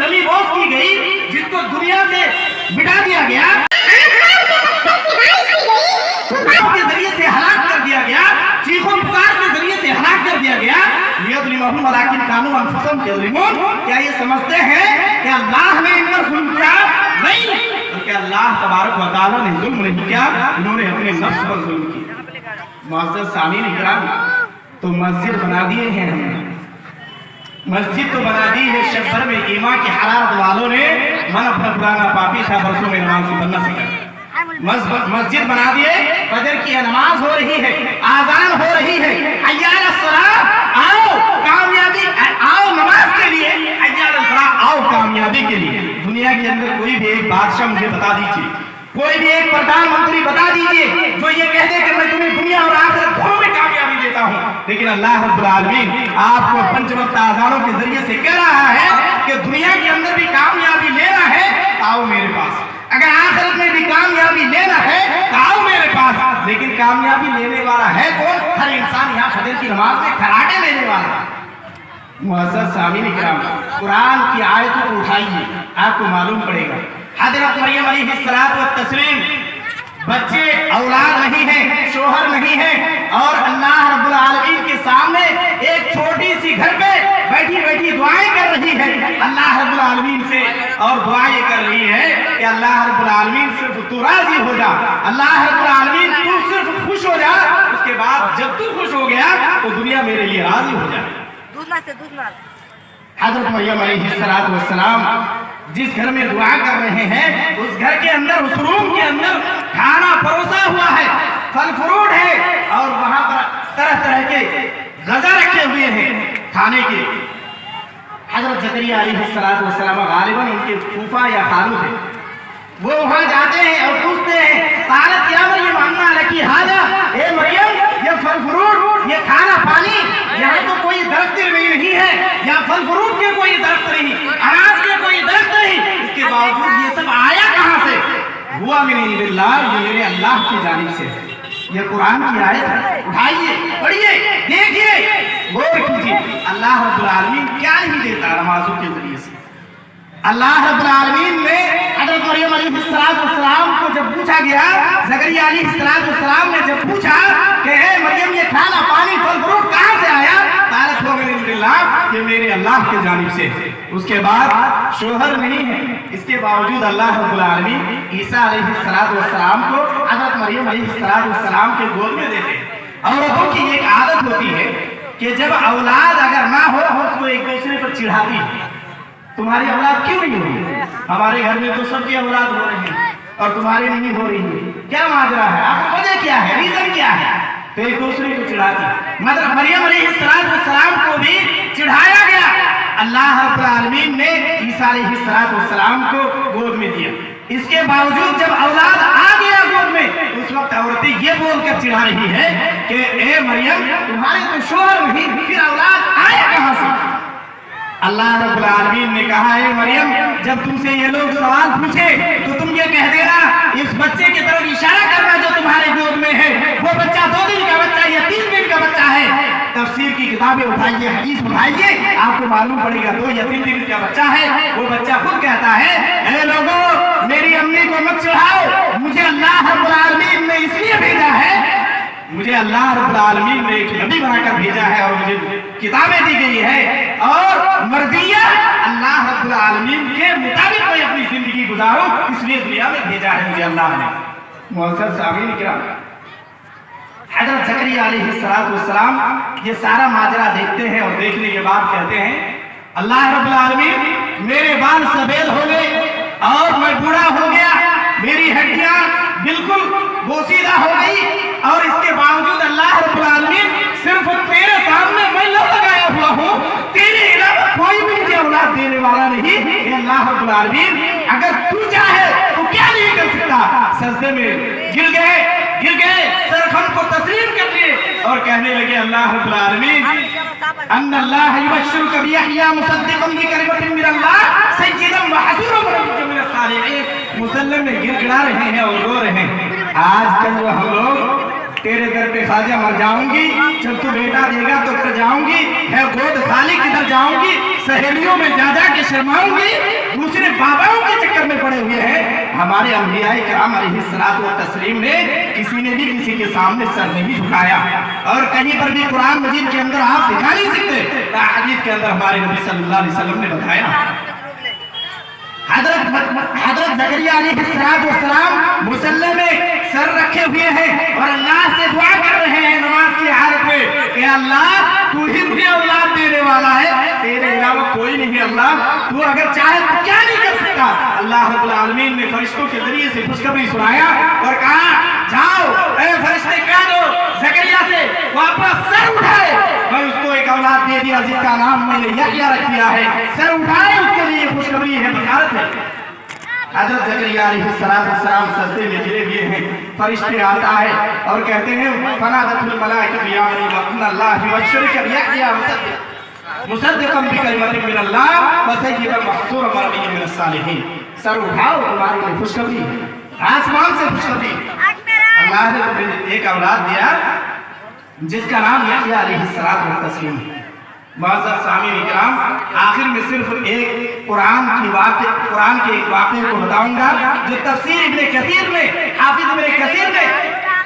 नमी बोस की गई, जिसको दुनिया से मिटा दिया गया, के जरिए से हलाक कर दिया गया, चीखों पुकार के जरिए से हलाक कर दिया गया। क्या ये समझते हैं कि अल्लाह ने इन पर जुल्म किया? नहीं, बल्कि अल्लाह तबारक व तआला ने जुल्म नहीं किया, इन्होंने अपने नफ्स पर जुल्म किया। मुअज़्ज़ज़ सामीन इकराम, तो मस्जिद बना दिए हैं हमने, मस्जिद तो बना दी है, शहर में ईमान की हरारत वालों ने मन अपना पुराना पापी था, बरसों में नमाज की बनना सीखा, मस्जिद बना दिए, फजर की नमाज हो रही है, आजान हो रही है, हय्या अलस सलाह, आओ कामयाबी, आओ नमाज के लिए, हय्या अलस सलाह, आओ कामयाबी के लिए। दुनिया के अंदर कोई भी एक बादशाह मुझे बता दीजिए, कोई भी एक प्रधानमंत्री बता दीजिए जो ये कह दे कि मैं तुम्हें दुनिया और आखिरत दोनों में कामयाबी देता हूँ। लेकिन अल्लाह रब्बुल आलमीन आपको पंच वक्त आजानों के जरिए से कह रहा है कि दुनिया के अंदर भी कामयाबी लेना है, आओ मेरे पास। अगर आखिरत में भी कामयाबी लेना है तो आओ मेरे पास। लेकिन कामयाबी लेने वाला है कौन? हर इंसान यहाँ फजर की नमाज में खराटे लेने वाला। मुअज़्ज़ज़ सामीन इकराम, कुरान की आयतों को उठाइए, आपको मालूम पड़ेगा हज़रत मरियम अलैहिस्सलातु वत्तस्लीम, बच्चे औलाद नहीं है, शोहर नहीं है, और अल्लाह रब्बुल आलमीन के सामने एक छोटी सी घर पे बैठी बैठी दुआएं कर रही है अल्लाह रब्बुल आलमीन से, और दुआएं कर रही है कि अल्लाह रब्बुल आलमीन सिर्फ तू राजी हो जा, अल्लाह रब्बुल आलमीन तू सिर्फ खुश हो जा, उसके बाद जब तू खुश हो गया तो दुनिया मेरे लिए राजी हो जाए। हज़रत मरियम अलैहिस्सलातु वस्सलाम जिस घर में दुआ कर रहे हैं, उस घर के अंदर, उस रूम के अंदर खाना परोसा हुआ है, फल फ्रूट है, और वहां पर तरह तरह के गजा रखे हुए हैं खाने के। हज़रत ज़करिया अलैहिस्सलातु वस्सलाम गालिबन उनके फूफा या खालू थे, वो वहां जाते हैं और पूछते हैं, कालत या मरियम अन्ना लकी हाजा, ए मरियम ये फल फ्रूट, ये खाना पानी, यहाँ तो कोई दरख्त नहीं है, या फल फ्रूट के कोई दरख्त नहीं, अनाज के कोई दरख्त नहीं, इसके बावजूद ये सब आया कहाँ से? हुआ मिन इंदिल्लाह, ये मेरे अल्लाह की जानिब से है। ये कुरान की आयत है, उठाइए, पढ़िए, देखिए, गौर कीजिए, अल्लाह रब्बुल आलमीन क्या नहीं देता नमाजों के जरिए से। अल्लाह रब्बुल आलमीन ने हज़रत मरियम अलैहिस्सलाम को जब पूछा गया, ज़करिया अलैहिस्सलाम ने जब पूछा कि हे मरियम ये खाना पानी फल फ्रूट कहाँ से आया, कालत हुआ मिन इंदिल्लाह, ये मेरे अल्लाह के जानिब से है। उसके बाद शोहर नहीं है, इसके बावजूद अल्लाह रब्बुल आलमीन ईसा अलैहिस्सलाम को हज़रत मरियम अलैहिस्सलाम के गोद में देते हैं। औरतों की एक आदत होती है कि जब औलाद अगर ना हो उसको एक दूसरे पर चिढ़ाती है, तुम्हारी औलाद क्यों नहीं हो रही? हमारे घर में तो सबकी औलाद हो रही है और तुम्हारी नहीं हो रही है, क्या माजरा है? आपको वजह क्या है, रीजन क्या है? तो एक दूसरे को चिढ़ाती। मतलब मरियम अलैहिस्सलाम को भी चिढ़ाया गया, अल्लाह रब्बुल आलमीन ने ईसा अलैहिस्सलाम को गोद में दिया। इसके बावजूद जब औलाद आ गया गोद में, उस वक्त औरतें ये बोलकर चिढ़ा रही है कि ए मरियम तुम्हारे तो शोहर नहीं, फिर औलाद आया कहाँ से? अल्लाह रब्बुल आलमीन ने कहा है मरियम, जब तुमसे ये लोग सवाल पूछे तो तुम ये कह देना, इस बच्चे की तरफ इशारा करना जो तुम्हारे गोद में है, वो बच्चा 2 दिन का बच्चा या 3 दिन का बच्चा है। तफसीर की किताबें उठाइए, हदीस उठाइए, आपको मालूम पड़ेगा 2 या 3 दिन का बच्चा है। वो बच्चा खुद कहता है, ए लोगों मेरी अम्मी को मत चिढ़ाओ, मुझे अल्लाह रब्बुल आलमीन ने इसलिए भेजा है, मुझे अल्लाह रब्बुल आलमीन ने एक नबी बनाकर भेजा है और मुझे किताबें दी गई है, और मर्दिया अल्लाह रब्बुल आलमीन के मुताबिक मैं अपनी जिंदगी गुजारूं, इसलिए दुनिया में भेजा है मुझे अल्लाह ने। मुअज़्ज़ज़ सामीन इकराम, हज़रत ज़करिया अलैहिस्सलाम ये सारा माजरा देखते हैं और देखने के बाद कहते हैं, अल्लाह रब्बुल आलमीन मेरे बाल सफेद हो गए और मैं बूढ़ा हो गया, मेरी हड्डियां बिल्कुल बोसीदा हो गई, और इसके बावजूद अल्लाह रब्बुल आलमीन सिर्फ तेरे सामने मैं लगाया हुआ हूँ, तेरे अलावा कोई भी मुझे औलाद देने वाला नहीं। अल्लाह रब्बुल आलमीन अगर तू चाहे तो क्या नहीं कर सकता। सजदे में गिर गए, सरखम को तस्लीम कर लिए और कहने लगे, अल्लाह रब्बुल आलमीन अन्नल्लाह युबश्शिरुका बियहया मुसद्दिक़न बिकलिमतिन मिनल्लाह सय्यिदन व हसूरन व नबिय्यन मिनस सालिहीन। मुसल्ले में गिड़गिड़ा रहे हैं और रो रहे हैं। आजकल जो हम लोग तेरे घर पे ख्वाजा मर जाऊंगी, जब तू बेटा देगा तो कर जाऊंगी, है गोद खाली किधर जाऊंगी, सहेलियों में जा जा के शर्माऊंगी, दूसरे बाबाओं के चक्कर में पड़े हुए हैं। हमारे अंबियाए किराम अलैहिस्सलातु व तस्लीम ने किसी ने भी किसी के सामने सर नहीं झुकाया, और कहीं पर भी कुरान मजीद के अंदर आप दिखा नहीं सकते। हदीस के अंदर हमारे नबी सल्लल्लाहु अलैहि वसल्लम ने बताया, हजरत ज़करिया अलैहिस्सलाम मुसल्ले में सर रखे हुए हैं और अल्लाह से दुआ कर रहे हैं नमाज की हालत में कि अल्लाह तू ही मुझे औलाद देने वाला है, तेरे अलावा कोई नहीं अल्लाह, तू अगर चाहे तो क्या नहीं कर सकता। अल्लाह रब्बुल आलमीन ने फरिश्तों के जरिए से खुशखबरी सुनाया और कहा, जाओ ए फरिश्ते कह दो ज़करिया से वापस सर उठाए, मैं उसको एक औलाद दे दिया जिसका नाम मैंने यहया रख दिया है, सर उठाए, उसके लिए खुशखबरी है, बशारत है। हज़रत ज़करिया अलैहिस्सलाम सजदे में गिरे हुए हैं, फरिश्ते आता है और कहते हैं फनादतुल मलाइकतु या मरियम इन्नल्लाह युबश्शिरुका बियहया मुसद्दिक़न बिकलिमतिन मिनल्लाह व सय्यिदन व हसूरन व नबिय्यन मिनस सालिहीन। सर उठाओ, तुम्हारे लिए खुशखबरी, आसमान से खुशखबरी। अल्लाह ने तुम्हें एक औलाद दिया जिसका नाम यहया अलैहिस्सलातु व तस्लीम है। मुअज़्ज़ज़ सामीन इकराम, आखिर में सिर्फ एक कुरान के एक वाक़े को बताऊंगा जो तफसीर इब्ने कसीर ने, हाफिज इब्ने कसीर ने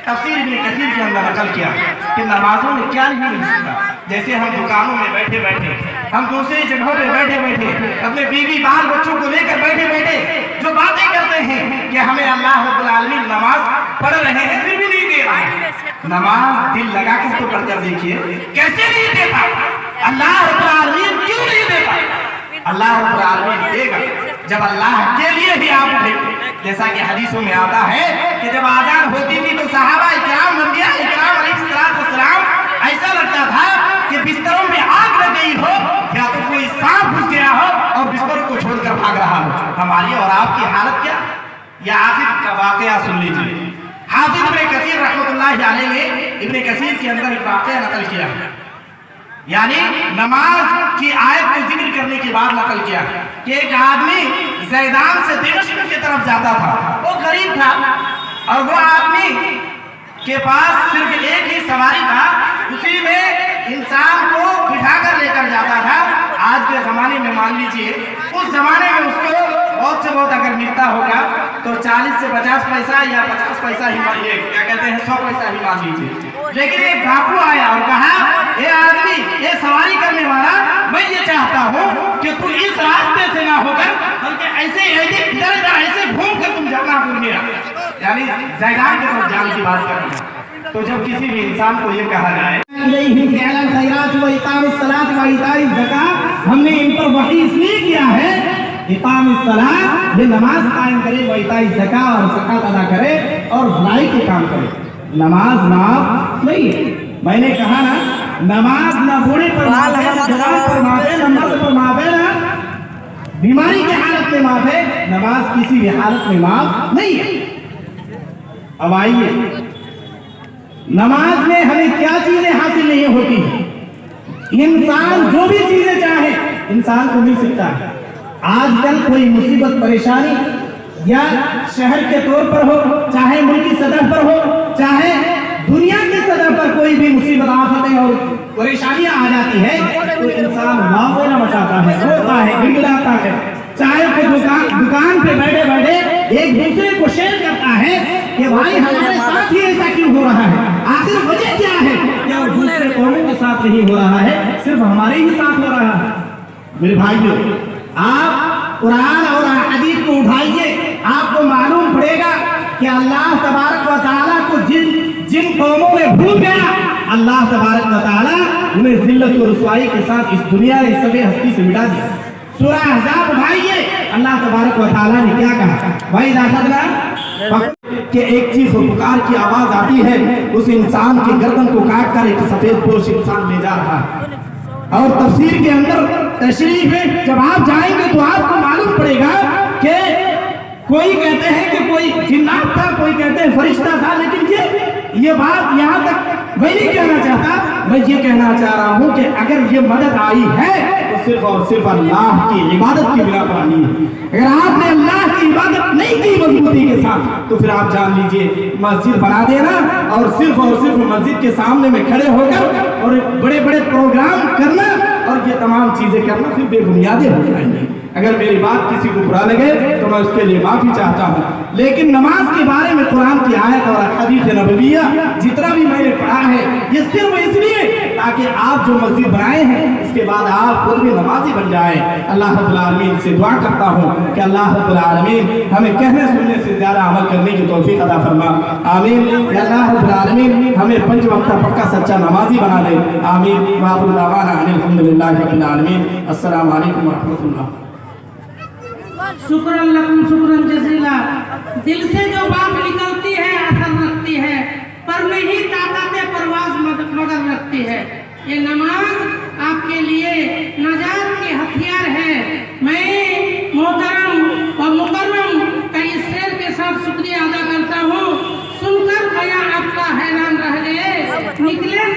तफसीर इब्ने कसीर के अंदर नकल किया कि नमाजों में क्या नहीं मिल सकता। जैसे हम दुकानों में बैठे बैठे, हम दूसरी जगहों पे बैठे बैठे, अपने बीवी बाल बच्चों को लेकर बैठे बैठे जो बातें करते हैं कि हमें अल्लाह रब्बुल आलमीन नमाज पढ़ रहे हैं फिर भी नहीं दे रहा है। नमाज दिल लगा कर तो पढ़कर देखिए, कैसे नहीं देता अल्लाह रब्बुल आलमीन, क्यों नहीं देता? अल्लाह रब्बुल आलमीन देगा जब अल्लाह के लिए भी आप उठेंगे। जैसा कि हदीसों में आता है कि जब आजान होती थी तो सहाबा इकराम, अंबिया इकराम अलैहिस्सलाम ऐसा लगता था कि बिस्तरों में आग लग गई हो या तो कोई सांप घुस गया हो और बिस्तर को छोड़कर भाग रहा हो। हमारी और आपकी हालत क्या? या आखिर का वाकया सुन लीजिए। हाफिज इब्ने कसीर रहमतुल्लाहि अलैहि ने इब्ने कसीर के अंदर एक वाकया नकल किया है, यानी नमाज की आयत को जिक्र करने के बाद नकल किया कि एक आदमी ज़ैदान से दिमश्क की तरफ जाता था, वो गरीब था और वो आदमी के पास सिर्फ एक ही सवारी था, उसी में इंसान को बिठाकर लेकर जाता था। आज के ज़माने में मान लीजिए, उस ज़माने में उसको बहुत से बहुत अगर मिलता होगा तो 40 से 50 पैसा या 50 पैसा ही मानिए, क्या कहते हैं 100 पैसा ही मान लीजिए। लेकिन एक डाकू आया और कहा, ये आदमी, ये सवारी करने वाला, मैं ये चाहता हूँ कि तुम इस रास्ते से ना होकर बल्कि ऐसे इधर इधर ऐसे घूम कर तुम जाना पूर्णिया, यानी ज़ैदान की तरफ जाने की बात करना। तो जब किसी भी इंसान को ये कहा जाए हमने इन पर वही इसलिए किया है, इकामत ये नमाज कायम करे, व इताई ज़का और ज़कात अदा करे और भलाई के काम करे। नमाज नाफ नहीं है। मैंने कहा ना, नमाज ना बूढ़े पर माफे, ना जवान पर माफे, ना मर्द पर माफे, ना बीमारी की हालत में माफे, नमाज किसी भी हालत में माफ नहीं है। अब आइए, नमाज में हमें क्या चीजें हासिल नहीं होती? इंसान जो भी चीजें चाहे इंसान को मिल सकता है। आजकल कोई मुसीबत परेशानी या शहर के तौर पर हो, चाहे मुल्की सतह पर हो, चाहे दुनिया की सतह पर कोई भी मुसीबत आफतें और परेशानियां आ जाती है तो इंसान वावना मचाता है, रोता है, गिड़गिड़ाता है। चाहे कोई दुकान पे बैठे बैठे एक दूसरे को शेयर करता है कि भाई हमारे साथ ही ऐसा क्यों हो रहा है, आखिर वजह क्या है? क्या दूसरे कौमों के साथ नहीं हो रहा है, सिर्फ हमारे ही साथ हो रहा है? मेरे भाइयों, आप कुरान और हदीस को उठाइए, आपको मालूम पड़ेगा कि अल्लाह तबारक व तआला को जिन कौमों में भूल गया, अल्लाह तबारक व तआला उन्हें जिल्लत और रुसवाई के साथ इस दुनिया इस सभी हस्ती से मिटा दिया। सूरह अहज़ाब उठाइए, अल्लाह तबारक व तआला ने क्या कहा? भाई दाखिला कि एक चीज पुकार की आवाज आती है, उस इंसान की गर्दन को काट कर एक सफेद पोश इंसान ले जा रहा है। और तफसीर के अंदर तशरीह में जब आप जाएंगे तो आपको मालूम पड़ेगा कि कोई कहते हैं कि कोई जिन्नात था, कोई कहते हैं फरिश्ता था, लेकिन ये बात यहाँ तक मैं नहीं कहना चाहता। मैं ये कहना चाह रहा हूँ कि अगर ये मदद आई है तो सिर्फ और सिर्फ अल्लाह की इबादत की बिना पर आई है। अगर आपने अल्लाह की इबादत नहीं की मजबूती के साथ तो फिर आप जान लीजिए मस्जिद बना देना और सिर्फ मस्जिद के सामने में खड़े होकर और बड़े बड़े प्रोग्राम करना اور یہ تمام چیزیں کرنا پھر بے بنیادیں ہو جائیں گی. اگر میری بات کسی کو برا لگے تو میں اس کے لیے معافی چاہتا ہوں. لیکن نماز کے بارے میں قرآن کی آیت اور حدیث نبویہ جتنا بھی میں نے پڑھا ہے یہ صرف اس لیے تاکہ آپ جو مسجد بنائے ہیں اس کے بعد آپ خود بھی نمازی بن جائیں. اللہ رب العالمین سے دعا کرتا ہوں کہ اللہ رب العالمین ہمیں کہنے سننے سے زیادہ عمل کرنے کی توفیق عطا فرما. آمین. یا اللہ رب العالمین ہمیں 5 وقت پکا سچا نمازی بنا دے. آمین. وآخر دعوانا ان الحمدللہ رب العالمین. السلام علیکم ورحمۃ اللہ. شکرا لکم شکرا جزیلا. دل سے جو بات نکلتی ہے اثر رکھتی ہے، پر میں ہی طاقت پرواز مگر رکھتی ہے. یہ نماز آپ کے لیے نجات کے ہتھیار ہے. میں محترم اور مکرم کا اس شعر کے ساتھ شکریہ ادا کرتا ہوں. سن کر بیان آپ کا حیران رہ گئے. نکلے